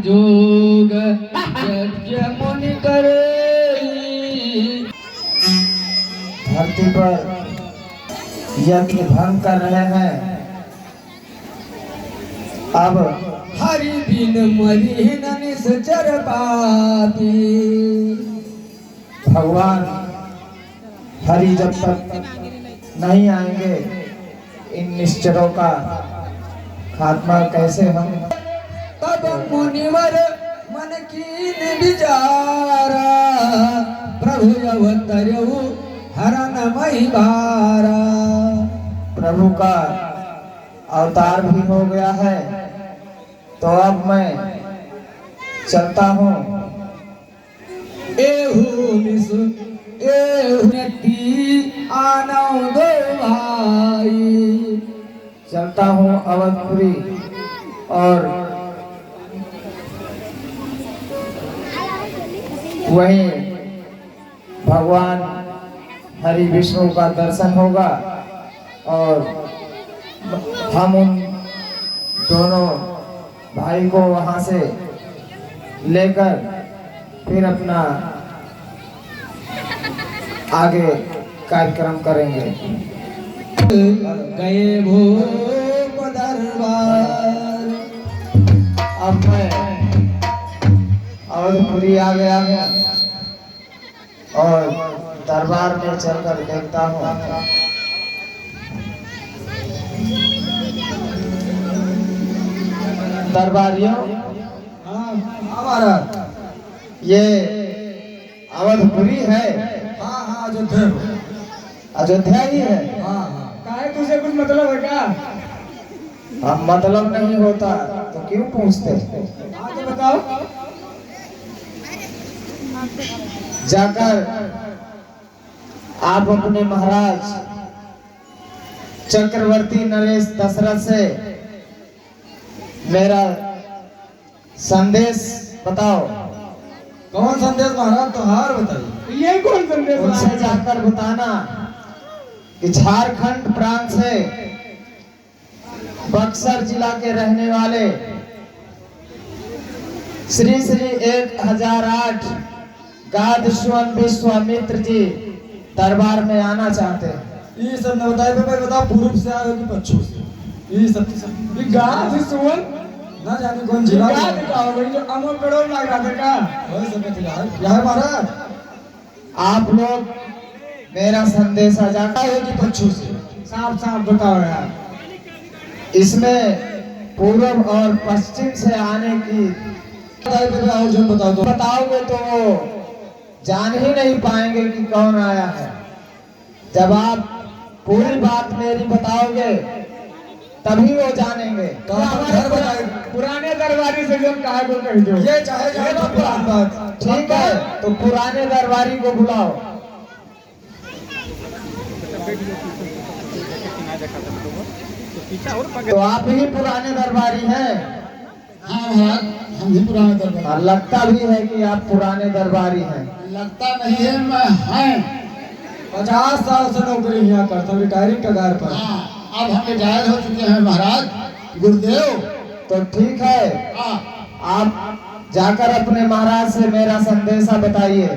जोग यज्ञ मुनि करे। धरती पर यज्ञ भंग कर रहे हैं। अब हरि बिन मरी न निश्चर पापी। भगवान हरि जब तक नहीं आएंगे इन निश्चरों का खात्मा कैसे हम। तब मुनिवर मन कीन विचारा। प्रभु अवतरऊ हरन मही भारा। प्रभु का अवतार भी हो गया है, तो अब मैं चलता हूँ। एहू मिस एहू नटी आनौ दो भाई। चलता हूँ अवधपुरी और वहीं भगवान हरि विष्णु का दर्शन होगा और हम उन दोनों भाई को वहां से लेकर फिर अपना आगे कार्यक्रम करेंगे। गए भूप दरबार। अब मैं अवधपुरी आ गया हूँ और दरबार में चलकर देखता हूँ। दरबारियों, हमारा ये अवधपुरी है। हाँ हाँ अयोध्या। अयोध्या ही है। हाँ हाँ काहे तुझे कुछ मतलब है क्या? अब मतलब नहीं होता तो क्यों पूछते? आगे बताओ। जाकर आप अपने महाराज चक्रवर्ती नरेश दशरथ से मेरा संदेश बताओ। कौन संदेश महाराज? तुम्हार बताइए। ये कौन संदेश? उनसे जाकर बताना कि झारखंड प्रांत से बक्सर जिला के रहने वाले श्री श्री 1008 गादस्वन विश्वामित्र जी दरबार में आना चाहते हैं। ये सब न बताए पे बताओ, पूर्व से आए कि पश्चिम से? ये सब गादस्वन ना जाने कौन जिला दिखाओ भाई, जो अमर करोड़ लग रहा था क्या? वही सब दिखाओ। क्या है महाराज? आप लोग मेरा संदेशा जाता है कि पश्चिम से? साफ साफ बताओ यार। इसमें पूर्व और पश्चिम से आने की बताओ तो। बताओगे तो वो जान ही नहीं पाएंगे कि कौन आया है। जब आप पूरी बात मेरी बताओगे तभी वो जानेंगे। तो घर बताए पुराने दरबारी से जो कहा को कह दो। ये चाहे जाए तो पुरानी बात। ठीक है, तो पुराने दरबारी को बुलाओ। तो आप ही पुराने दरबारी हैं? हाँ महाराज, हम ही पुराने दरबारी। लगता भी है कि आप पुराने दरबारी हैं। लगता नहीं है, मैं हैं 50 साल से नौकरी यहाँ करता हूँ, रिटायरिंग कगार पर। अब हम रिटायर हो चुके हैं महाराज। गुरुदेव तो ठीक है, आप जाकर अपने महाराज से मेरा संदेशा बताइए।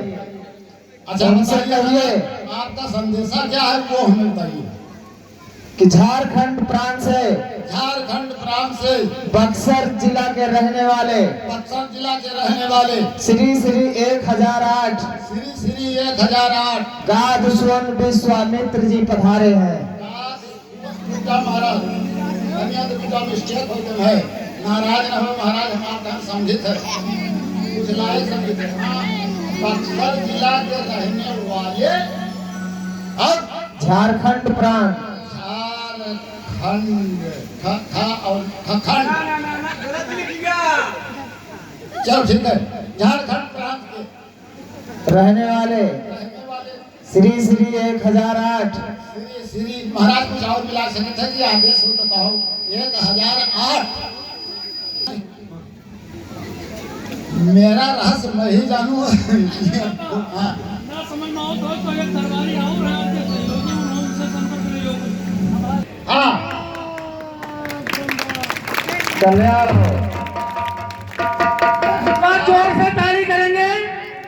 अच्छा उनसे बताइए, कहिए आपका संदेशा क्या है वो हमें बताइए। कि झारखंड प्रांत से बक्सर जिला के रहने वाले श्री श्री 1008 गादस्वन विश्वामित्र जी पधारे हैं। महाराज मिस्टेक हो गया है, नाराज न हो महाराज, हम आपका समझित है, कुछ लायक समझित है। बक्सर जिला के रहने वाले और झारखंड प्रांत खंड और खंड। चलो ठीक है, झारखंड प्रांत के रहने वाले रहने वाले श्री श्री 1008 श्री श्री महाराज कुछ और मिला सके थे कि आदेश हो तो कहो 1008 मेरा रहस्य मैं ही जानू। हाँ ना समझ में आओ तो एक दरबारी आओ रहे हैं सहयोगी उनसे संपर्क नहीं होगा। हाँ कल्याण हो। बात जोर से ताली करेंगे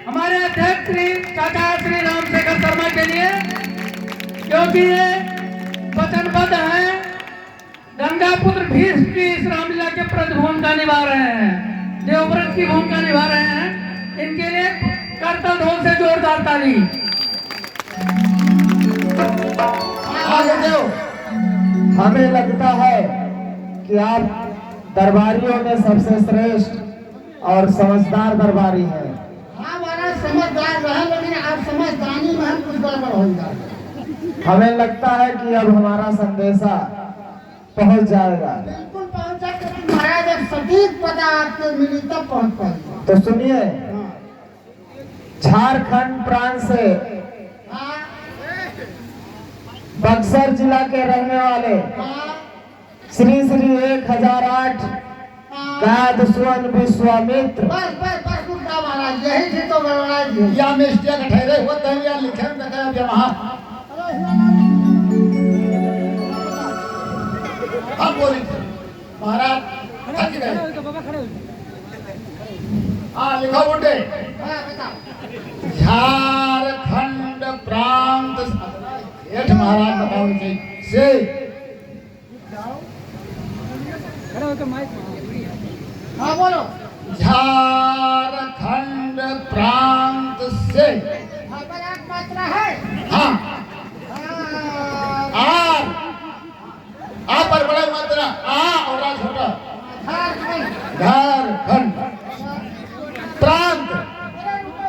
हमारे अध्यक्ष श्री चाचा श्री रामशेखर शर्मा के लिए, क्योंकि ये वचनबद्ध हैं, गंगा पुत्र भीष्म की इस रामलीला के प्रति भूमिका निभा रहे हैं, देवव्रत की भूमिका निभा रहे हैं। इनके लिए करतल ढोल से जोरदार ताली। आगे जाओ। हमें लगता है कि आप दरबारियों में सबसे श्रेष्ठ और समझदार दरबारी हैं। हाँ महाराज समझदार रहे, लेकिन आप समझदारी में हम कुछ गड़बड़ हो जाए। हमें लगता है कि अब हमारा संदेशा पहुंच जाएगा। बिल्कुल पहुंच जाए महाराज, अब सटीक पता आपको मिली तब पहुंच पाएगा। तो सुनिए, झारखंड प्रांत से हाँ बक्सर जिला के रहने वाले हाँ श्री श्री 1008 काद सुवन विश्वामित्र बस रुका महाराज, यही थी तो गड़बड़ाई थी। या मिस्टेक ठहरे होते हैं या लिखे में देखा अब वहाँ। हम बोली महाराज थक गए। हाँ लिखो बुड्ढे। झारखंड प्रांत सेठ महाराज बताओ से हाँ बोलो। झारखंड प्रांत से मात्रा है। हाँ आ पर बड़ा मात्रा आ और आ छोटा। झारखंड प्रांत,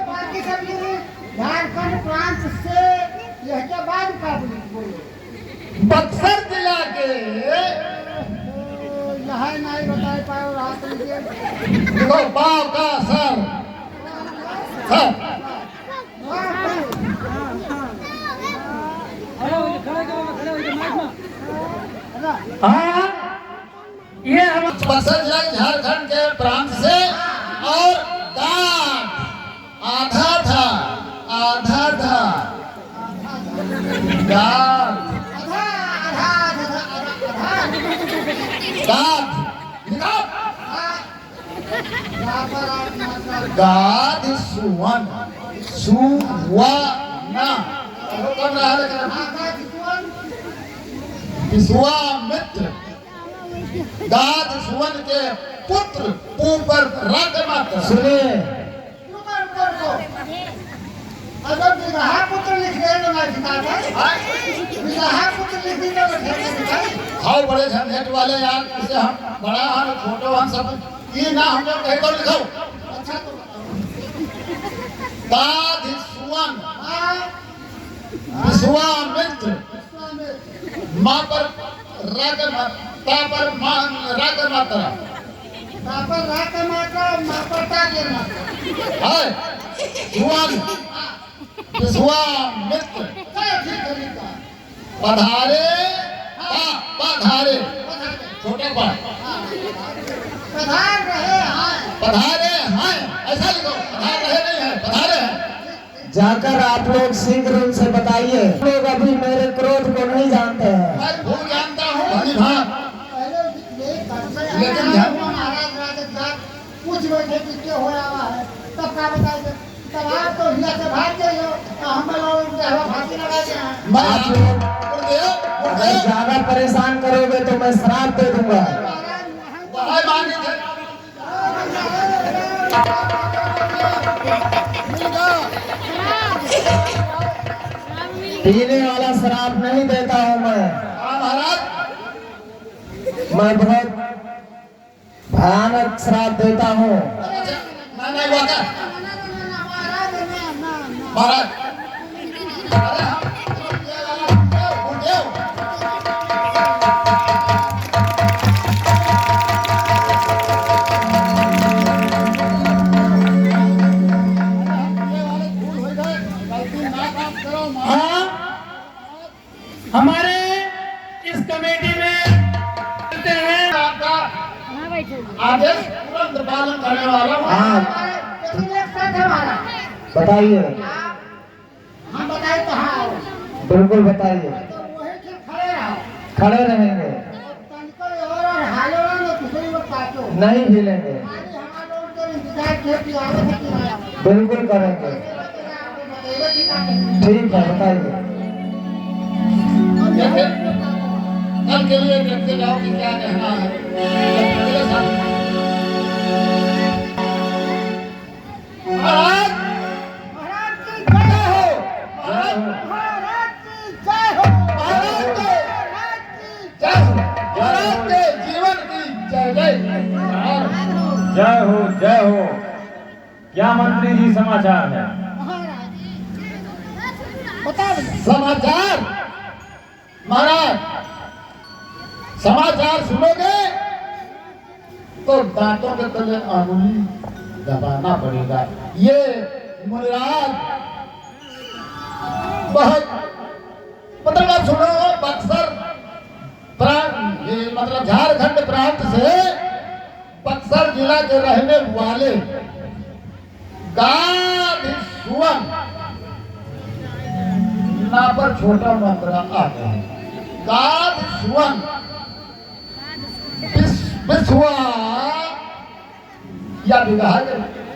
बाकी सब झारखंड प्रांत से यह के बाद का बोलो। बक्सर जिला के यहाँ नहीं बता पाओ रात देखो बाव का सर सर हाँ ये हम बक्सर जिला झारखंड के प्रांत से और दांत आधा था दांत गाद सुवन सुवना कौन रहा लेकिन विश्वामित्र गाद सुवन के पुत्र ऊपर रग मात्र। सुनिए, अगर विवाह पुत्र लिख दे तो मैं जिताता विवाह पुत्र लिख दी तो हाउ बड़े झंझट वाले यार, उसे हम बड़ा हम फोटो हम सब ये ना हम लोग कहीं तो लिखो। अच्छा तो गाद सुवन विश्वामित्र माँ पर रग माता पर रग मात्रा पर रग मात्रा माँ पर ताज मात्रा है सुवन विश्वामित्र पधारे पधारे छोटे पधारे हैं ऐसा लिखो, पधार रहे नहीं है पधारे हैं। जाकर आप लोग शीघ्र उनसे बताइए, लोग अभी मेरे क्रोध को नहीं जानते हैं। मैं खूब जानता हूँ भलीभांत, लेकिन महाराज राजा कुछ बैठे किसके हो रहा है तब क्या बताइए। तब आप तो हिला से भाग गए हो, हम लोग फांसी लगा दिया। आप लोग अगर ज्यादा परेशान करोगे तो मैं श्राप दे दूंगा। पीने वाला शराब नहीं देता हूँ महाराज, मैं बहुत भयानक शराब देता हूँ। महाराज आदेश तुरंत पालन करने वाला हूँ। हाँ लेकिन एक शर्त है महाराज, बताइए, हम बताए कहाँ आओ, बिल्कुल बताइए। तो वही ठीक खड़े रहो, खड़े रहेंगे, तनिको और हालो ना किसी को काटो, नहीं हिलेंगे, मानी हमारे लोग तो इंतजार किए कि आवे है कि ना आवे, बिल्कुल करेंगे। बताइए कि ना ठीक है, बताइए। जैसे कल के लिए देखते जाओ कि क्या कहना है। मेरे साथ महाराज महाराज की जय हो, महाराज की जय हो, महाराज के महाराज की जय हो, महाराज के जीवन की जय जय। और जय हो। क्या मंत्री जी समाचार है? महाराज बता दो, समाचार महाराज, समाचार सुनोगे तो दांतों के तले अंगुली दबाना पड़ेगा। ये मुनिराज बहुत मतलब आप सुनो, बक्सर प्रांत, ये मतलब झारखंड प्रांत से बक्सर जिला के रहने वाले गाधी सुवन ना पर छोटा मंत्र आ गया। गाद सुवन बिस्वा या विभाग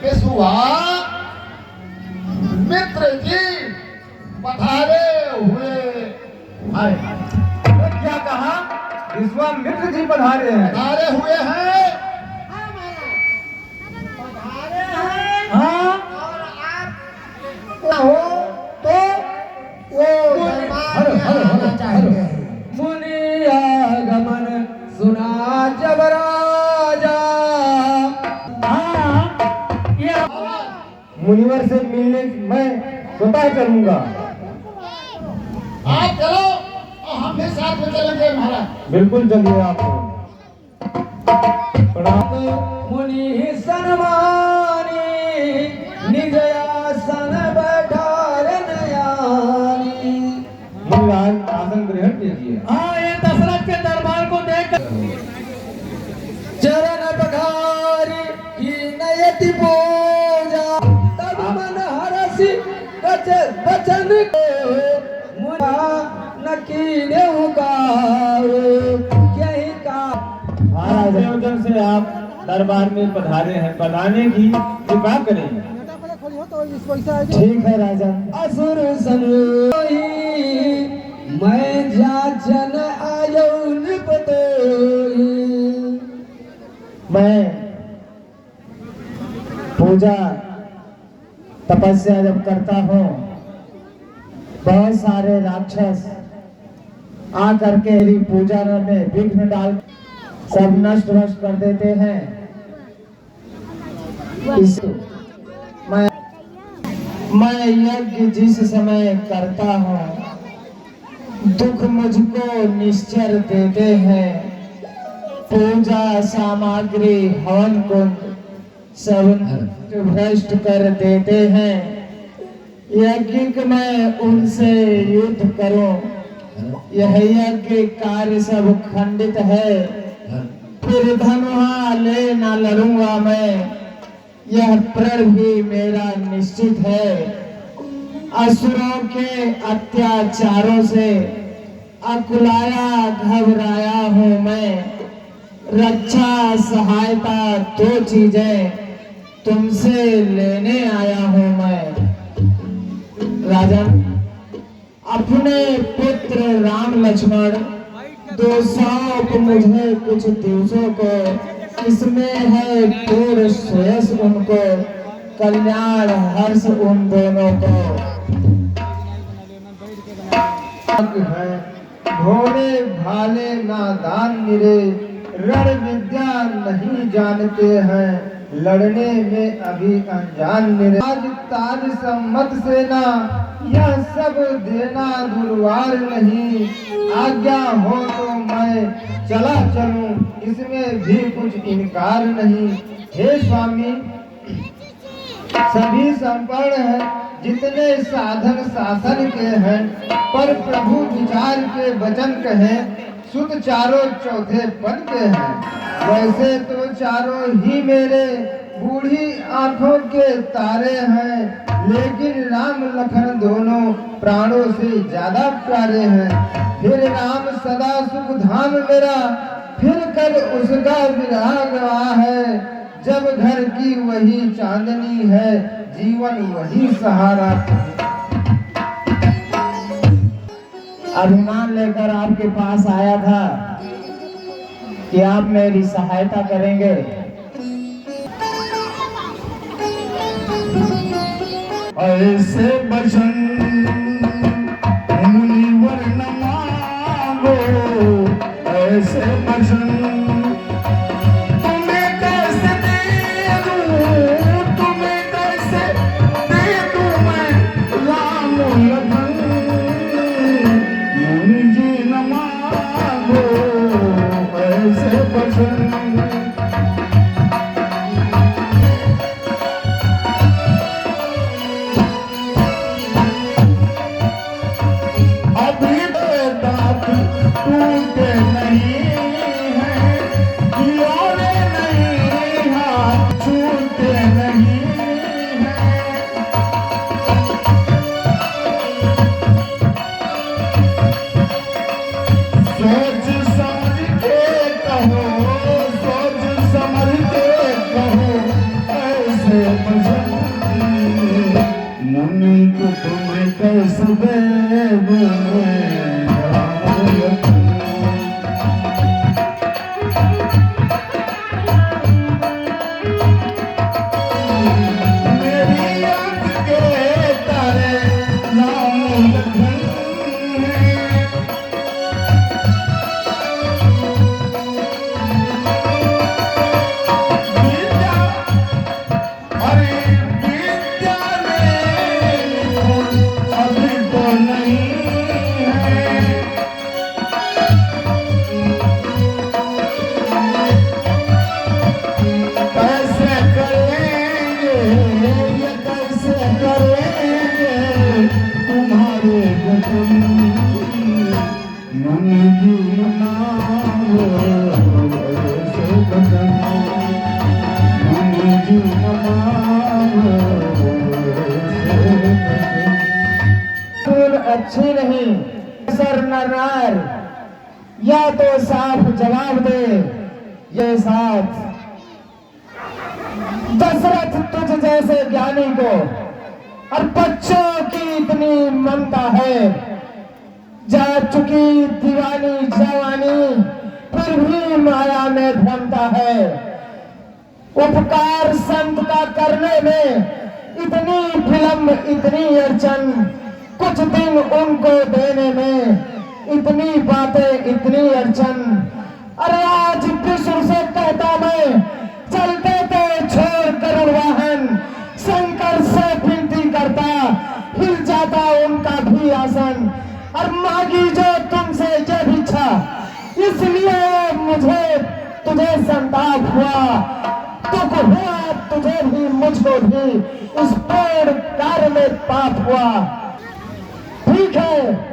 बिस्वा मित्र जी पधारे हुए आए, क्या कहा? विश्वामित्र जी पधारे हैं। पधारे हुए हैं। हाँ महाराज पधारे हैं, हाँ, और आप हो तो वो दरबार में आना चाहिए। मुनि आगमन सुना जब राजा। हाँ ये मुनिवर से मिलने मैं स्वतः चलूंगा। आप चलो और हम भी साथ में चलेंगे महाराज। बिल्कुल चलिए आप। प्रणाम। मुनि सन्मानी निज आसन बैठार नयानी। मुनिराज आसन ग्रहण कीजिए। हाँ ये दशरथ के दरबार को देख चरण पधारी की नयति पूजा, तब मन हरसि बचन को मुना न कीने उकारो यही का। महाराज आयोजन से आप दरबार में पधारे हैं, बताने की कृपा करें। ठीक है राजा। असुर सनोही मैं जाचन आयो निपतोही। मैं पूजा तपस्या जब करता हूँ, बहुत सारे राक्षस आकर के मेरी पूजा में विघ्न डाल सब नष्ट भ्रष्ट कर देते हैं। मैं यज्ञ जिस समय करता हूँ, दुख मुझको निश्चर देते हैं। पूजा सामग्री हवन कुंड सब भ्रष्ट कर देते हैं। यज्ञ मैं उनसे युद्ध करूं, यह यज्ञ कार्य सब खंडित है। फिर धनुहा ले न लड़ूंगा मैं, यह प्रण भी मेरा निश्चित है। असुरों के अत्याचारों से अकुलाया घबराया हूँ मैं। रक्षा सहायता दो चीजें तुमसे लेने आया हूँ मैं। राजन, अपने पुत्र राम लक्ष्मण 200 मुझे कुछ दिवसों को, इसमें है पूर्ण श्रेयस उनको, कल्याण हर्ष उन दोनों को। है भोले भाले नादान निरे, रण विद्या नहीं जानते हैं, लड़ने में अभी अनजान निरे। आज ताज सम्मत सेना यह सब देना दुर्वार नहीं, आज्ञा हो तो मैं चला चलूं, इसमें भी कुछ इनकार नहीं। हे स्वामी, सभी संपन्न हैं, जितने साधन शासन के हैं, पर प्रभु विचार के वचन कहे, सुत चारों चौथे पद के हैं। वैसे तो चारों ही मेरे बूढ़ी आंखों के तारे हैं, लेकिन राम लखन दोनों प्राणों से ज्यादा प्यारे हैं। फिर राम सदा सुख धाम मेरा, फिर कब उसका विरह गवा है। जब घर की वही चांदनी है, जीवन वही सहारा। अभिमान लेकर आपके पास आया था कि आप मेरी सहायता करेंगे। ऐसे बचन मुनिवर न मांगो, ऐसे बचन तुम्हें कैसे दे दूं, तुम्हें कैसे दे दूं मैं राम लखन। मुनि जी न मांगो ऐसे बचन। अभी दांत टूटे नहीं हैं, खिलौने नहीं, हाथ छूटे नहीं हैं। सोच समझ के कहो, सोच समझ के कहो ऐसे भजन। मुनि को तुम्हें कैसे दे दूं मैं राम लखन। मेरी आँख के तारे राम लखन हैं। विद्या अरे विद्या में अभी तो नहीं है। कैसे करेंगे ये कैसे करेंगे तुम्हारे वचन। मुनि जी न मांगो ऐसे वचन। मुनि जी न मांगो ऐसे वचन। सुर अच्छी नहीं सर नर, या तो साफ जवाब दे ये साथ। दशरथ तुझ जैसे ज्ञानी को और बच्चों की इतनी ममता है। जा चुकी दीवानी जवानी, फिर भी माया में भ्रमता है। उपकार संत का करने में इतनी विलंब, इतनी अड़चन, कुछ दिन उनको देने में इतनी बातें, इतनी अड़चन। अरे आज विष्णु से कहता मैं, चलते थे छोड़ करुण वाहन। शंकर से विनती करता, हिल जाता उनका भी आसन। और मांगी जो तुमसे ये भिक्षा, इसलिए मुझे तुझे संताप हुआ। दुख हुआ तुझे भी मुझको भी, इस पेड़ कार्य में पाप हुआ। ठीक है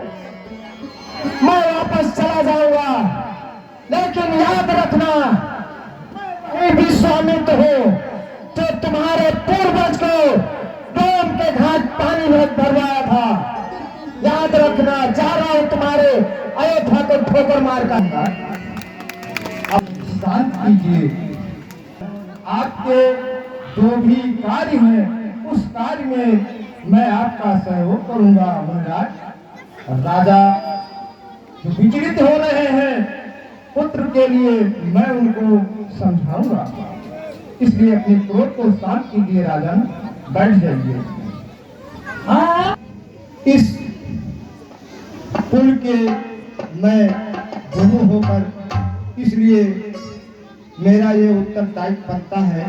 मैं वापस चला जाऊंगा, लेकिन याद रखना मैं भी स्वामित्व हो जो तुम्हारे पूर्वज को डोम के घाट पानी में भरवाया था। याद रखना, जा रहा हूं तुम्हारे अयोध्या को ठोकर मार कर। अब शांत कीजिए। आपके जो भी कार्य हैं उस कार्य में मैं आपका सहयोग करूंगा महाराज। राजा जो विचलित हो रहे हैं पुत्र के लिए, मैं उनको समझाऊंगा। इसलिए अपने क्रोध को शांत कीजिए राजन, बैठ जाइए। हाँ, इस पुल के मैं दोनों होकर, इसलिए मेरा ये उत्तरदायित्व बनता है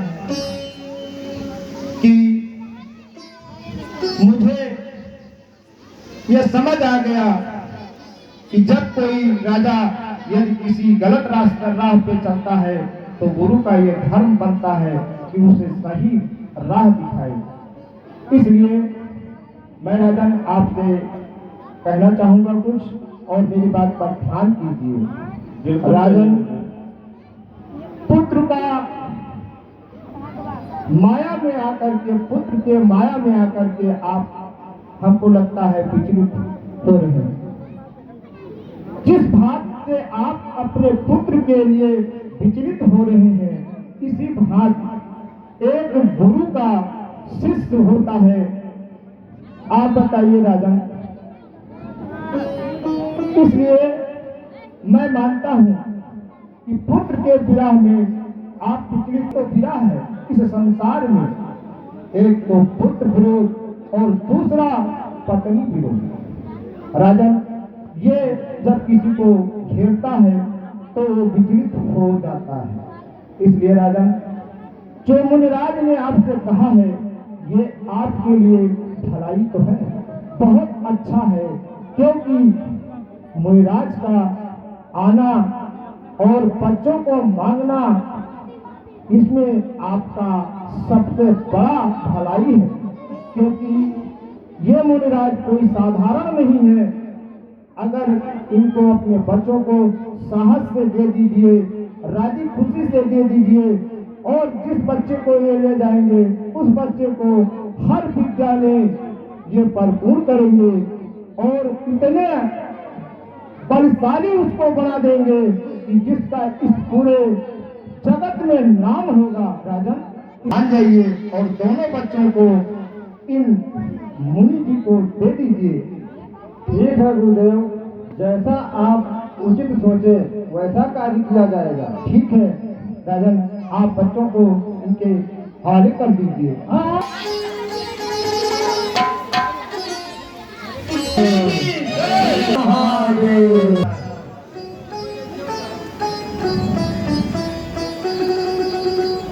कि मुझे यह समझ आ गया कि जब कोई राजा यदि किसी गलत राह पे चलता है तो गुरु का ये धर्म बनता है कि उसे सही राह दिखाए। इसलिए मैं राजन आपसे कहना चाहूंगा कुछ, और मेरी बात पर ध्यान कीजिए। राजन, का माया में आकर के, पुत्र के माया में आकर के आप हमको लगता है विचलित हो रहे हैं। जिस भात से आप अपने पुत्र के लिए विचलित हो रहे हैं, इसी भात एक गुरु का शिष्य होता है। आप बताइए राजन। इसलिए मैं मानता हूं कि पुत्र के विरह में आप विचलित तो विरह है इस संसार में, एक तो पुत्र विरोध और दूसरा पत्नी विरोध। राजन, ये जब किसी को घेरता है तो वो विचलित हो जाता है। इसलिए राजन, जो मुनिराज ने आपसे कहा है ये आपके लिए भलाई तो है, बहुत अच्छा है, क्योंकि मुनिराज का आना और बच्चों को मांगना, इसमें आपका सबसे बड़ा भलाई है, क्योंकि ये मुनिराज कोई साधारण नहीं है। अगर इनको अपने बच्चों को साहस से दे दीजिए, राजी खुशी से दे दीजिए, और जिस बच्चे को ये ले जाएंगे उस बच्चे को हर विद्या में ये भरपूर करेंगे और इतने बलशाली उसको बना देंगे कि जिसका इस पूरे जगत में नाम होगा। राजन, मान जाइए और दोनों बच्चों को इन मुनि जी को दे दीजिए। ठीक है गुरुदेव, जैसा आप उचित सोचे वैसा कार्य किया जाएगा। ठीक है राजन, आप बच्चों को इनके हवाले कर दीजिए।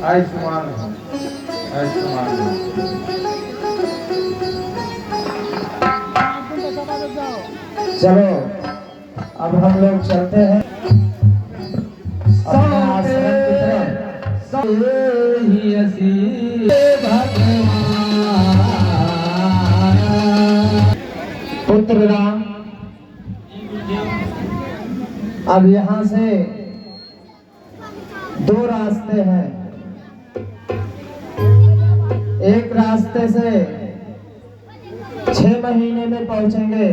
आयुष्मान हो, आयुष्मान हो। चलो अब हम लोग चलते हैं अपने आश्रम की तरफ। पुत्र राम, अब यहाँ से दो रास्ते हैं। एक रास्ते से 6 महीने में पहुंचेंगे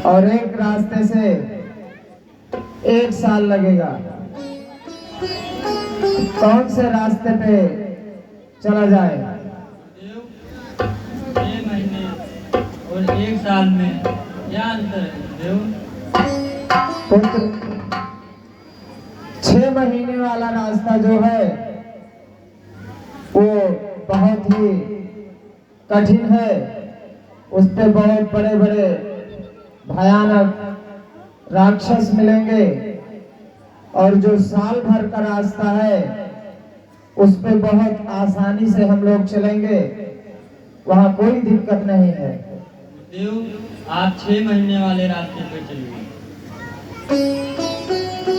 और एक रास्ते से 1 साल लगेगा। कौन से रास्ते पे चला जाए? 6 महीने और 1 साल में क्या अंतर है देव? पुत्र, 6 महीने वाला रास्ता जो है वो बहुत ही कठिन है। उस पे बहुत बड़े बड़े भयानक राक्षस मिलेंगे, और जो साल भर का रास्ता है उस पे बहुत आसानी से हम लोग चलेंगे, वहाँ कोई दिक्कत नहीं है। देव, आप 6 महीने वाले रास्ते पे चलिए।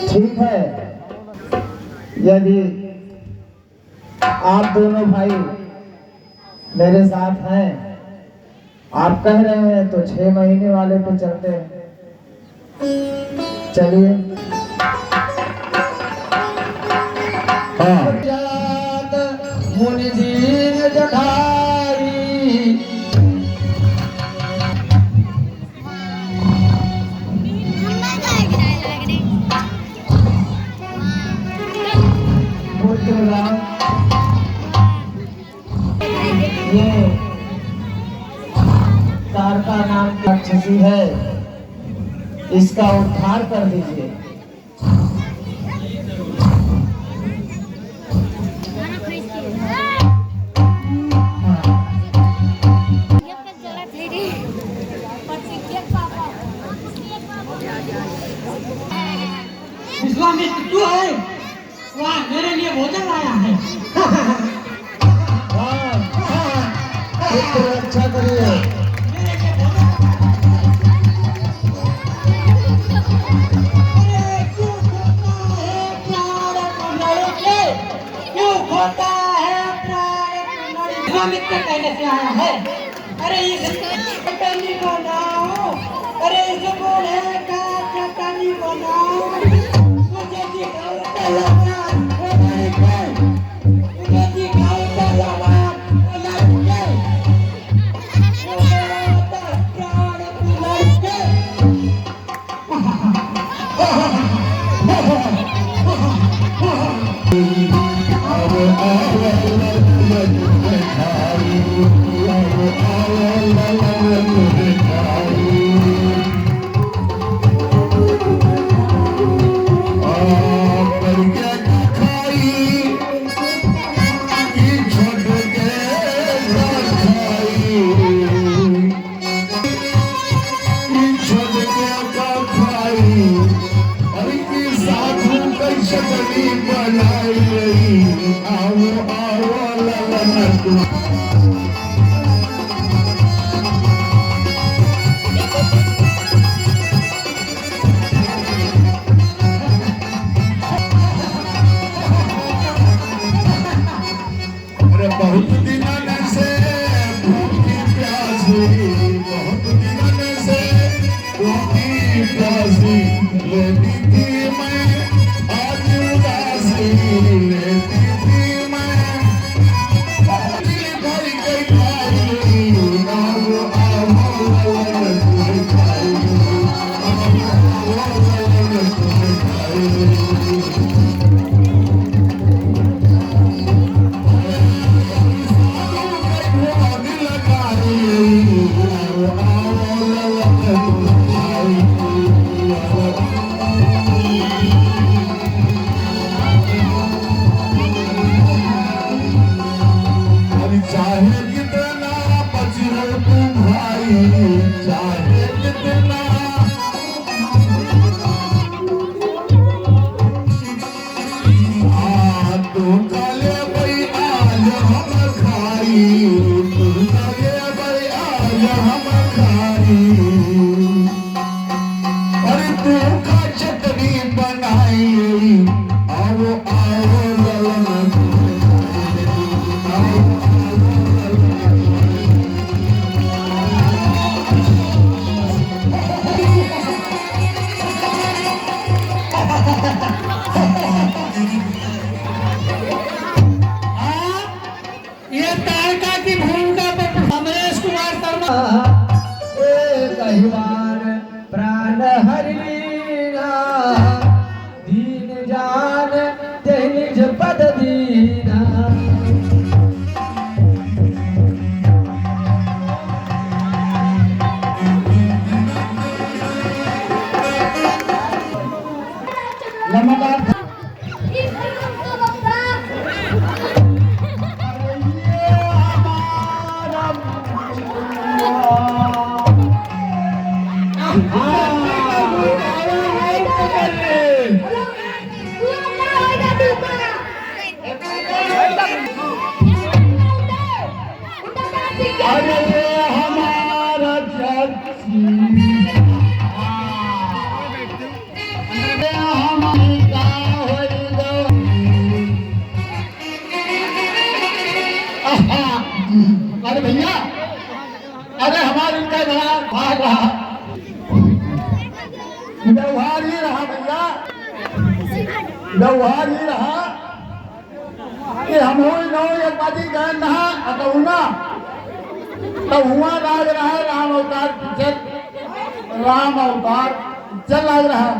ठीक है, यदि आप दोनों भाई मेरे साथ हैं, आप कह रहे हैं तो 6 महीने वाले पे चलते हैं। चलिए। हाँ। मुनि दीन जठाई, ये तारका नाम की राक्षसी है, इसका उद्धार कर दीजिए। विश्वामित्र तू है? वाह, मेरे लिए भोजन लाया है। अच्छा करिए। क्यों खोता है प्राण? विश्वामित्र कहने से आया है। अरे इस चटनी बनाओ, अरे इस बूढ़े का चटनी बनाओ, मुझे दिखाओ। चाहे कितना बचो तुम भाई, चाहे कितना तू काले भाई आज हम खाई, तू काले भाई आज हम खाई, और तू का चटनी बनाई, आओ आओ ललन ये तारका की भूमिका पर अमरेश कुमार शर्मा कई बार प्राण हरिणा दीन जान ते निज पद दीना। नमस्कार हमारा अरे भैया, अरे हमारे इनका जरा भाग रहा व्यवहार ही रहा भैया, व्यवहार ही रहा कि हम हो न एक बाजी गए नहा अतुना तो हुआ लाग रहा है राम अवतार चल लाग रहा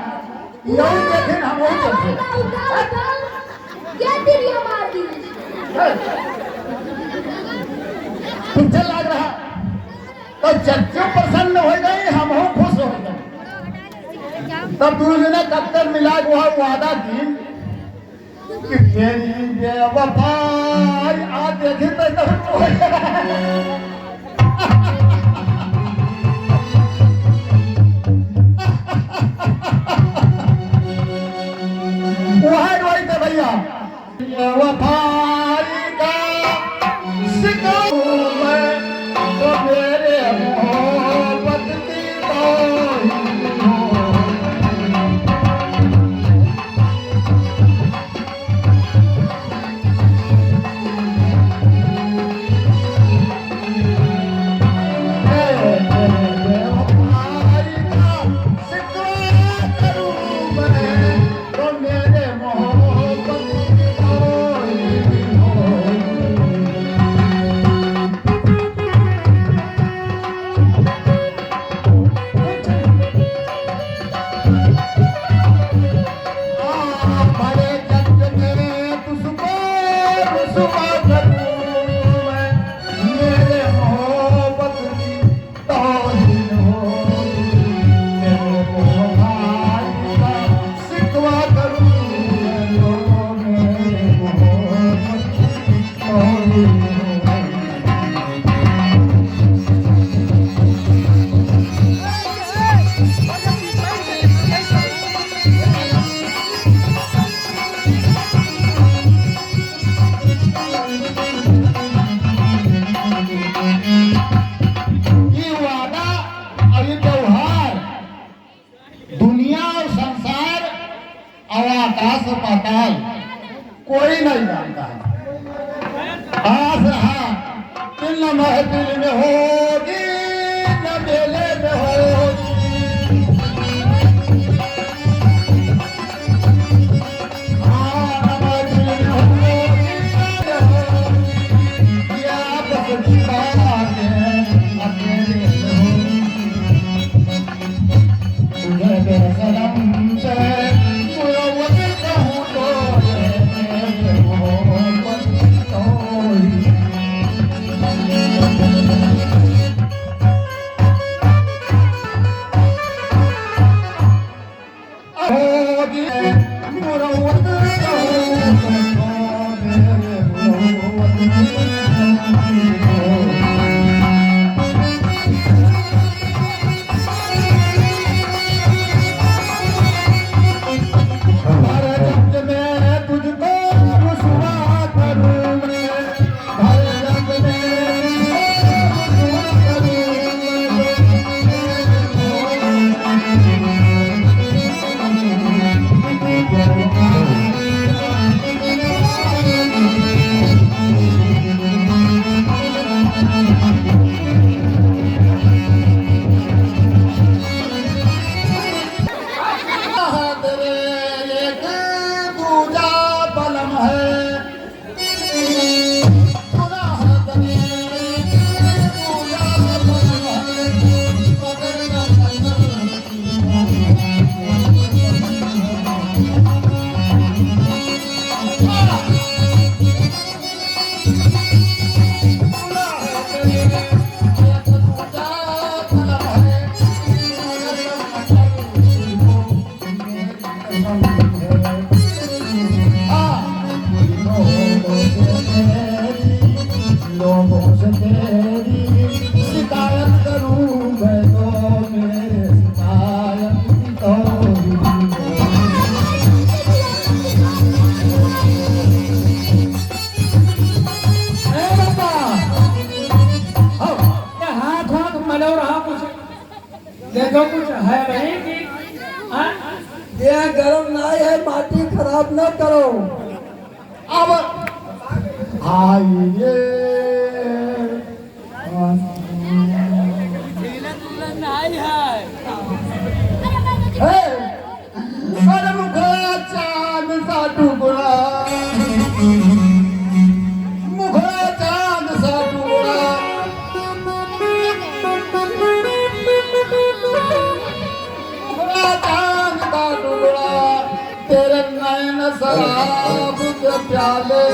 यही देखें हम वही चलते पिक्चर लाग रहा तो चर्चा प्रसन्न हो गई, हम हो खुश हो गए। तब दूसरे ने कब तक मिला वह वादा की कि तेरी बेवफाई आज देखे तो वही वही थे भैया बेवफाई का शिकाऊ मैं तो मेरे मोहब्बत की तौहीन हो। आकाश और पाताल कोई नहीं जानता है। आस रहा कि न महफिल में होगी न मेले में होगी, हाँ न महफिल में होगी न होगी, या बस की बातें अकेले में होगी। तुझे बेसलम से Oh तेरी शिकायत करूं मैं तो मेरे शिकायत की तोरी हाथ हाथ मलो रहा कुछ देखो कुछ है नहीं कि हाँ? यह गरम नहीं है, माटी खराब न करो। अब आइए अरे मुखड़ा चांद सा टुकड़ा मुखड़ा चांद सा टुकड़ा मुखड़ा चांद का टुकड़ा तेरे नैन शराब के प्याले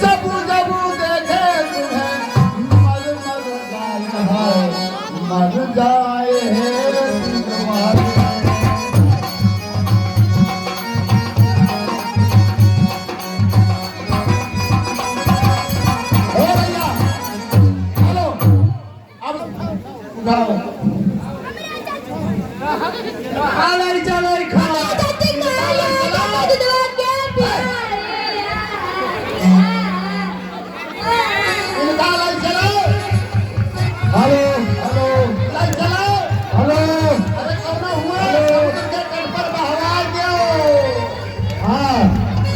जब जब देखे तुम्हें मर मर जाए मर जाए तुम्हारे हे भैया हेलो अब उठाओ हालाई चलाई खा लाई चलाओ हेलो हेलो लाई चलाओ हेलो अरे कौन हुआ समुद्र के तट पर बहवा दो हाँ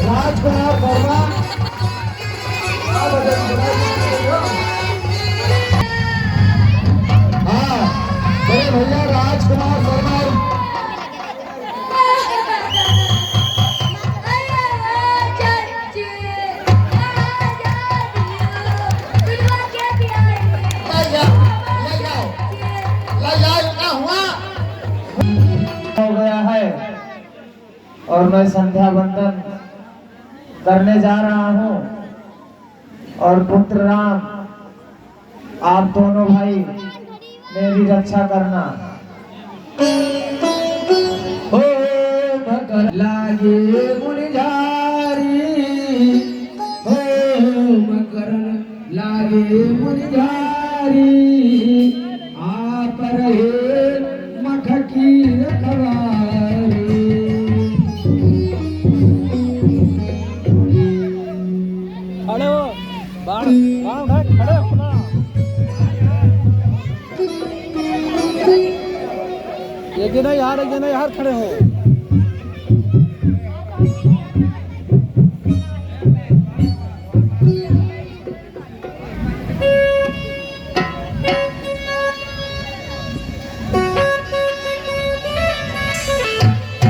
राजकुमार वर्मा हाँ बड़े भैया राजकुमार वर्मा हो गया है और मैं संध्या बंदन करने जा रहा हूँ और पुत्र राम आप दोनों भाई मेरी रक्षा करना। हो मकर लागे मुनिझारी हो मकर लागे मुनिझारी आप रहे मख की रखवारी खड़े हो बाण उठा खड़े हो ना एक जना यार खड़े हो।